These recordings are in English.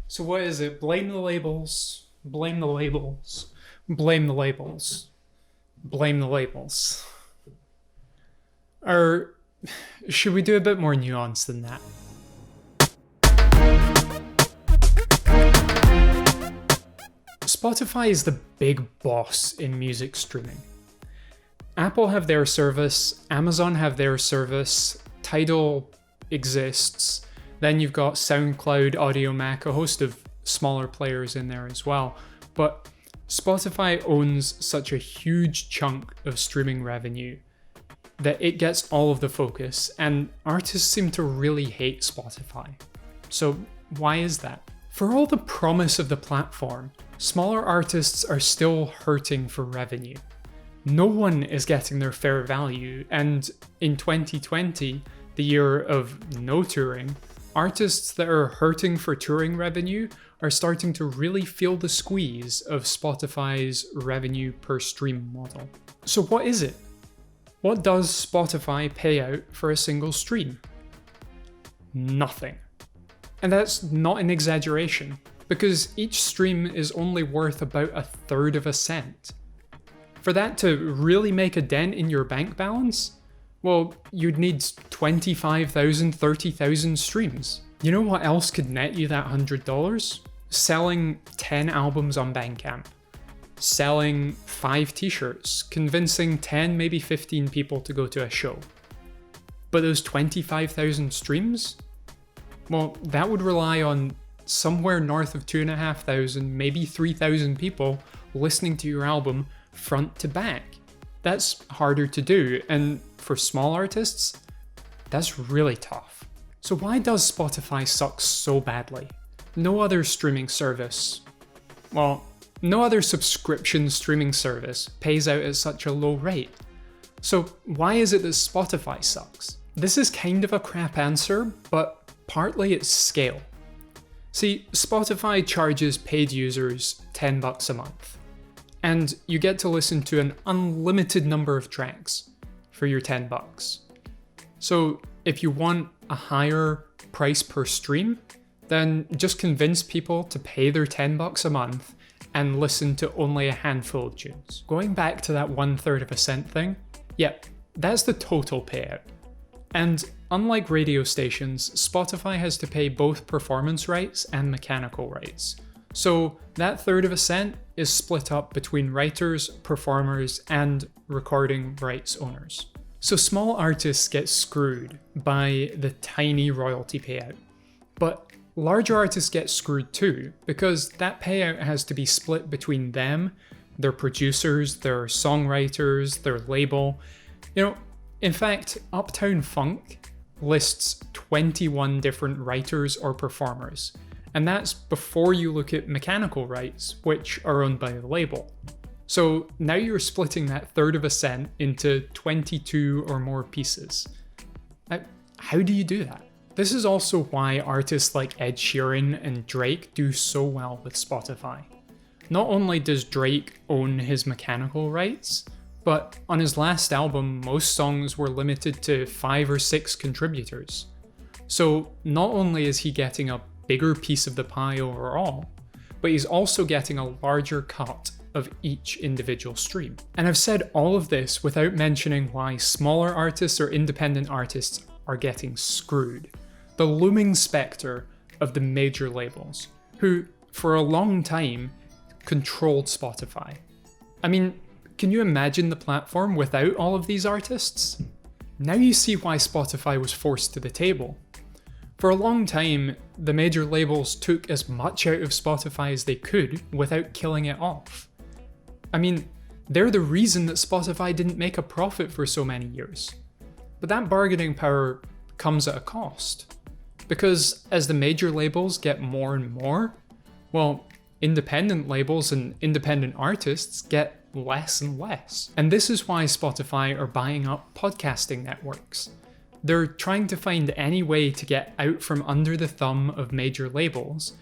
So what is it? Blame the labels. Blame the labels. Blame the labels. Blame the labels. Or should we do a bit more nuance than that? Spotify is the big boss in music streaming. Apple have their service, Amazon have their service, Tidal exists, then you've got SoundCloud, Audiomack, a host of smaller players in there as well. But Spotify owns such a huge chunk of streaming revenue that it gets all of the focus, and artists seem to really hate Spotify. So why is that? For all the promise of the platform, smaller artists are still hurting for revenue. No one is getting their fair value, and in 2020, the year of no touring, artists that are hurting for touring revenue are starting to really feel the squeeze of Spotify's revenue per stream model. So what is it? What does Spotify pay out for a single stream? Nothing. And that's not an exaggeration, because each stream is only worth about 1/3 of a cent. For that to really make a dent in your bank balance, well, you'd need 25,000, 30,000 streams. You know what else could net you that $100? Selling 10 albums on Bandcamp. Selling 5 t-shirts, convincing 10, maybe 15 people to go to a show. But those 25,000 streams? Well, that would rely on somewhere north of 2,500, maybe 3,000 people listening to your album front to back. That's harder to do, and for small artists, that's really tough. So why does Spotify suck so badly? No other streaming service, well, no other subscription streaming service pays out at such a low rate. So why is it that Spotify sucks? This is kind of a crap answer, but partly it's scale. See, Spotify charges paid users $10 a month, and you get to listen to an unlimited number of tracks for your $10. So if you want a higher price per stream, then just convince people to pay their $10 a month and listen to only a handful of tunes. Going back to that 1/3 of a cent thing, yep, that's the total payout. And unlike radio stations, Spotify has to pay both performance rights and mechanical rights. So that 1/3 of a cent is split up between writers, performers, and recording rights owners. So small artists get screwed by the tiny royalty payout. But larger artists get screwed too, because that payout has to be split between them, their producers, their songwriters, their label. In fact, Uptown Funk lists 21 different writers or performers, and that's before you look at mechanical rights, which are owned by the label. So now you're splitting that 1/3 of a cent into 22 or more pieces. How do you do that? This is also why artists like Ed Sheeran and Drake do so well with Spotify. Not only does Drake own his mechanical rights, but on his last album, most songs were limited to 5 or 6 contributors. So not only is he getting a bigger piece of the pie overall, but he's also getting a larger cut of each individual stream. And I've said all of this without mentioning why smaller artists or independent artists are getting screwed. The looming spectre of the major labels, who for a long time controlled Spotify. I mean, can you imagine the platform without all of these artists? Now you see why Spotify was forced to the table. For a long time, the major labels took as much out of Spotify as they could without killing it off. I mean, they're the reason that Spotify didn't make a profit for so many years. But that bargaining power comes at a cost. Because as the major labels get more and more, well, independent labels and independent artists get less and less. And this is why Spotify are buying up podcasting networks. They're trying to find any way to get out from under the thumb of major labels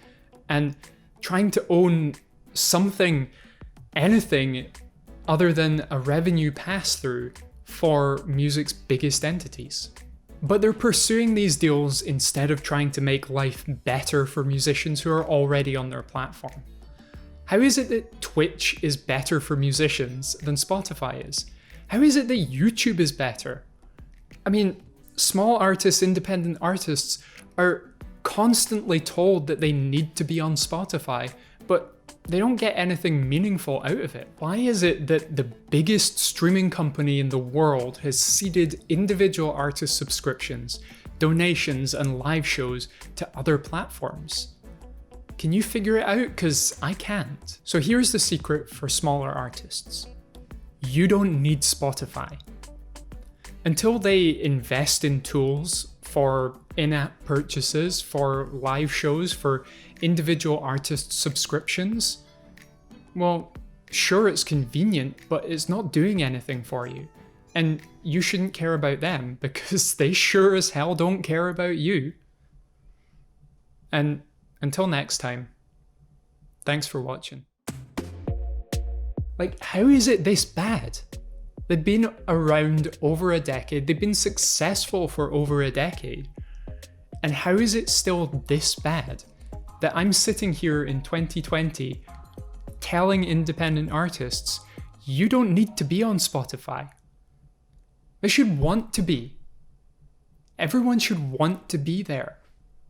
and trying to own something, anything other than a revenue pass-through for music's biggest entities. But they're pursuing these deals instead of trying to make life better for musicians who are already on their platform. How is it that Twitch is better for musicians than Spotify is? How is it that YouTube is better? I mean, small artists, independent artists are constantly told that they need to be on Spotify, but they don't get anything meaningful out of it. Why is it that the biggest streaming company in the world has ceded individual artist subscriptions, donations, and live shows to other platforms? Can you figure it out? Because I can't. So here's the secret for smaller artists. You don't need Spotify. Until they invest in tools for in-app purchases, for live shows, for individual artist subscriptions, well, sure, it's convenient, but it's not doing anything for you. And you shouldn't care about them because they sure as hell don't care about you. And until next time, thanks for watching. Like, how is it this bad? They've been around over a decade, they've been successful for over a decade. And how is it still this bad that I'm sitting here in 2020 telling independent artists, you don't need to be on Spotify. They should want to be. Everyone should want to be there.